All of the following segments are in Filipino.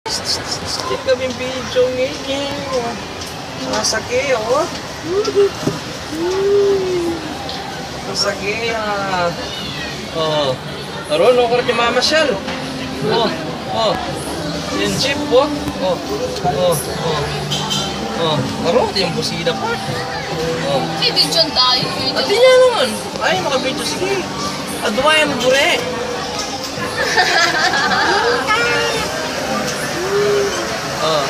Skip kami video ngayon. Sasaki, oh. Sasaki, ah. Oh. Aron, no, karat yung mamasyal. Oh, oh. Yung jeep, oh. Oh, oh, oh. Oh, aron, yung busina pa. Oh. Ay, video tayo. At niya naman. Ay, makabidyo, sige. At dumayan mo, bure. Oh.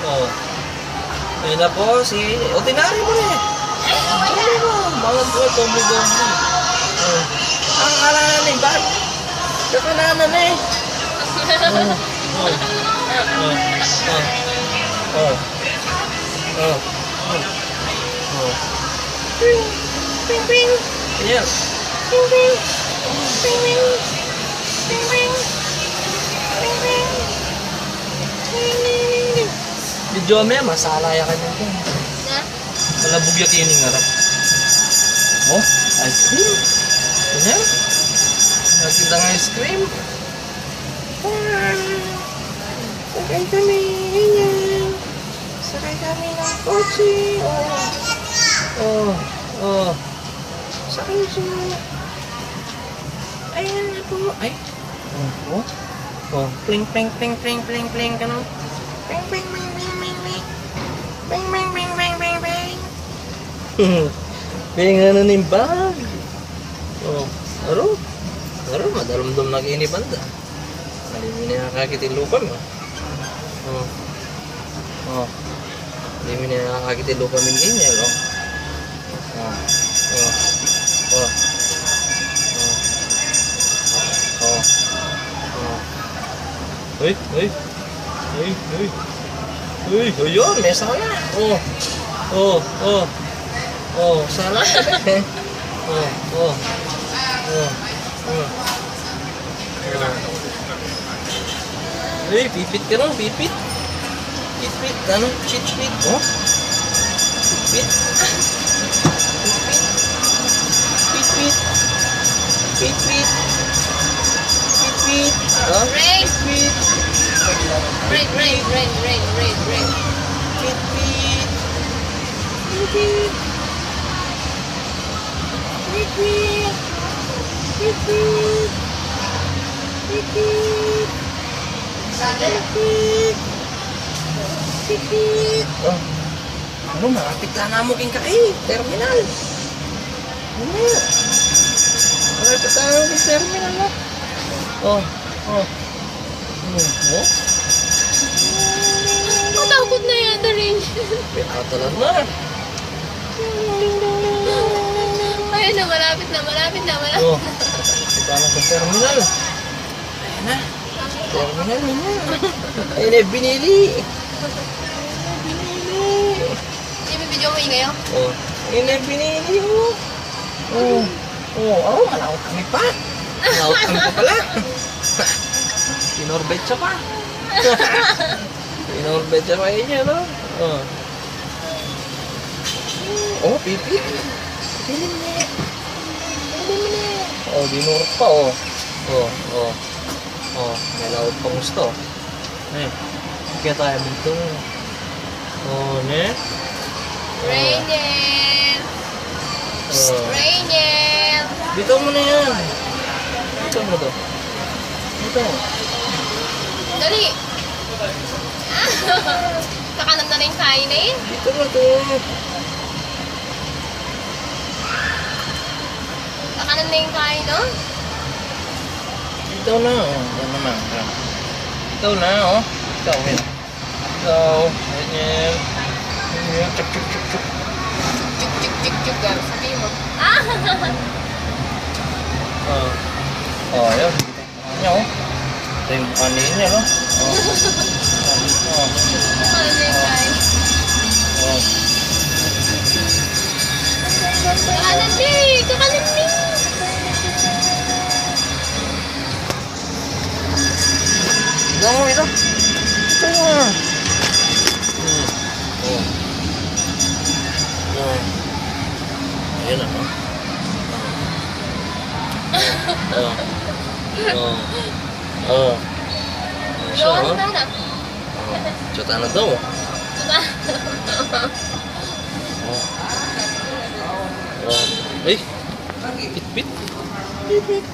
Oh. Ayun na po, si ordinary mo rin. Ano ba? Mga buwan, tombo-tombo. Oh. Ang kalanan na yung bag. Kakalanan na eh. Oh. Oh. Oh. Oh. Oh. Oh. Ping. Ping, ping. Yes. Ping, ping. Ping, ping. Ping, ping. Ping, ping. Video mo yan, masala ya ka nito. Na? Malabog yung tining harap. Oh, ice cream. Ganyan. Nakita nga ice cream. Sakay kami. Ganyan. Sakay kami ng kotse. Oh. Oh. Sakay siya. Ayan na po. Ay. Oh. Oh. Pling, pling, pling, pling, pling, pling. Ganun. Pling, pling, pling, pling, pling, pling. Pling, pling, pling, pling, pling, pling. Pling, ano na yung bag? Oh. Aro, madalamdam na kini banda. Hindi mo na nakakitilupan mo. Oh. Oh. Hindi mo na nakakitilupan min ganyan, oh. Oh. Oh. Oh. Oh. Oh. Oh. Uy, uy. Uy, uy. Uy, ayun, may sala. Oh. Oh, oh. Oh, sala. Oh, oh. Oh. Oh. Uy, pipit ka lang, pipit. Pipit, ano? Chit-pit, oh. Pipit. Pipit. Pipit. Pipit. Oh, Rain. pipit. Rain. Pipit. Pipit. Pipit. Pipit. Pipit. Pipit. Pipit. Oh. Ano, marapit na mo king kai. Terminal. Ano? Marapit na mo king terminal na. Oh. Oh. Oh. Matakot na yan, Darin. Pinatalan na. Ayun na, malapit na. Oh. Kita na sa terminal. Ayan na. Terminal na. Ayun na, binili. Hindi mo video mo ngayon? Oh. Ayun na, binili. Oh. Oh. Oh, malawak kami pa. Malawak kami pa pala. Pinorbet siya pa. Pinorbet siya pa yun yan, no? Oh. Oh, pipit. Pili mo na. Oh, dinurot pa, oh. Oh, oh. Oh, may laot pa gusto. Eh, kaya tayo dito. Oh, ne? Rainiel. Oh. Rainiel. Dito mo na yan. Dito mo to. Dito mo. Dali. Kakanan na rin kain na yun. Dito mo to. Kakanan na yung kain, no? Dito na, oh. Yan naman. Dito na, oh. Dito, wait. Dito. Ganyan. Ganyan. Chuk, chuk, chuk, chuk. Chuk. Sabihin mo. Oh. Oh, yun. Ano, oh. Ito yung kanin niya, no? Oh. Oh. Kakanan na yung kain. Oh. Kakanan, di. Kakanan oh. Oh. Oh. Oh. Siya, Ano oh. na? Tsaka na daw. Oh. Oh. Ay! Pit-pit. Pit-pit.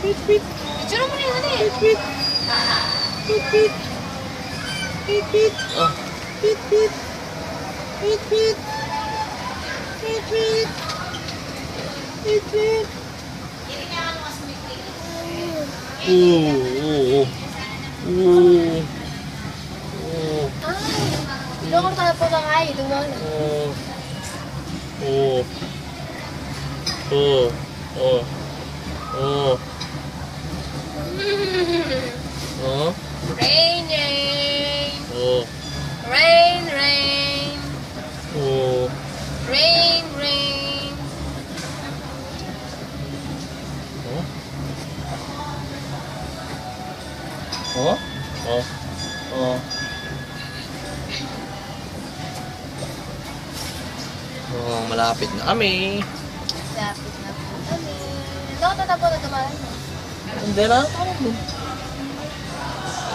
Pit-pit. Itsura mo na yun eh. Pit-pit. Pit-pit. Pit-pit. Oh. Pit-pit. Pit-pit. Pit-pit. Pit-pit. Oh. Oh. Oh. Ay, doon ka po na kaya. Doon mo na. Oh. Oh. Oh. Oh. Oh. Oh. Rain, rain. Oh. Rain, rain. Oh. Rain, rain. Oh. Oh. Oh. Oh. Oh, malapit na kami. Lapit na po kami. Doon ka tatapo na tumalan mo. Hindi na.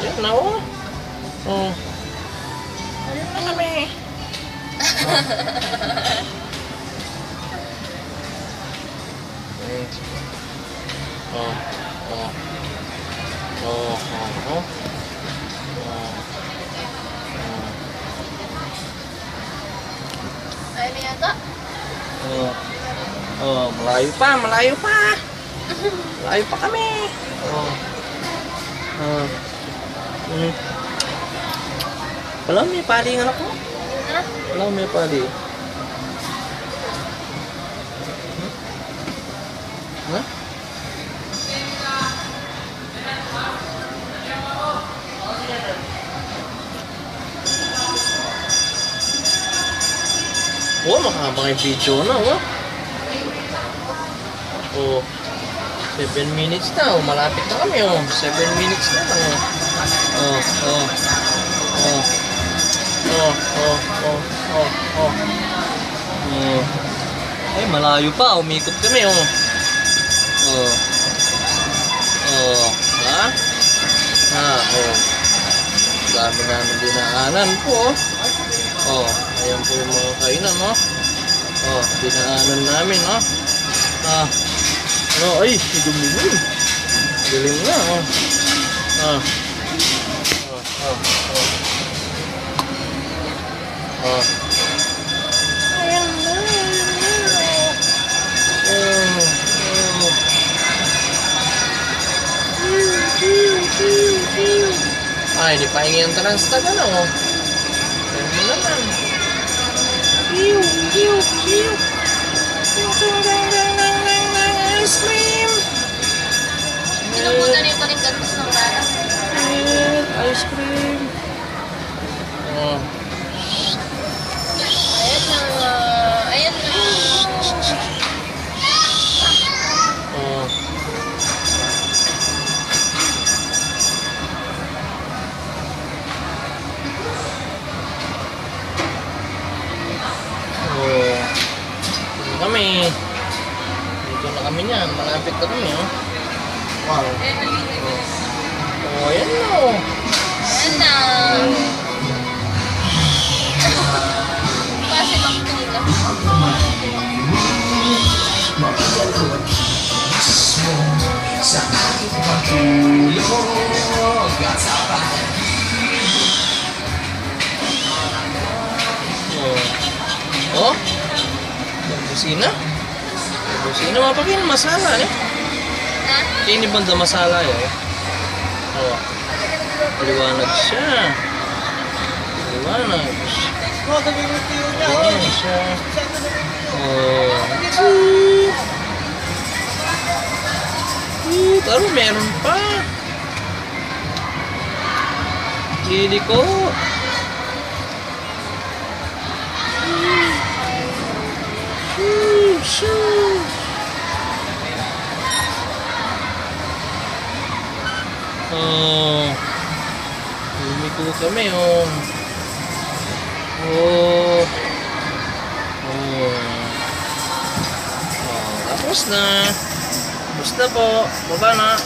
Ayan na, oh. Oh. Ano na kami? Oh. Oh. Oh. Oh. Oh. Ay, may yata. Oh. Oh, malayo pa, malayo pa. Malayo pa kami. Oh. Oh. Mm. Alam, may pali ng anak mo. Ha? Alam, may pali. Ha? Oh, makakabang yung video na, oh. Oh. 7 minutes na, oh. Malapit na kami, oh. 7 minutes na lang, oh. Oh, oh. Oh. Oh, oh, oh, oh, oh. Oh. Ay, malayo pa. Umikot kami, oh. Oh. Oh. Ha? Ha, oh. Dami namin dinaanan po, oh. Oh, ayan po yung mga kainan, no? Oh, dinaanan namin, no? Ah. Oh, ay, dilim. Dilim na, oh. Ah. Oh, oh, oh. Oh. Ayan na, ayan na. Oh, oh. Ay, di pahingi ang transtag, ano? Ayan mo naman. Pew, pew, pew. Ice cream. Pinupunan yung panindatos ng bata. Ice cream. Oh. Ayan na. Ayan na. Oh. Oh. Dito kami. Dito na kami niyan. Malapit na kami, oh. Wow. Oh, ayan na, oh. Ayan na. Kasi makikita. Oh. Oh. Busina. Busina mapakin masala, eh. Ha? Kini banda masala, eh. Oh. Liwanag siya. Liwanag. Liwanag siya. Oh. Taro, meron pa. Lili ko. Shoo. Oh. Lumiko kami, oh. Oh. Oh. Tapos na. Tapos na po. Baba na.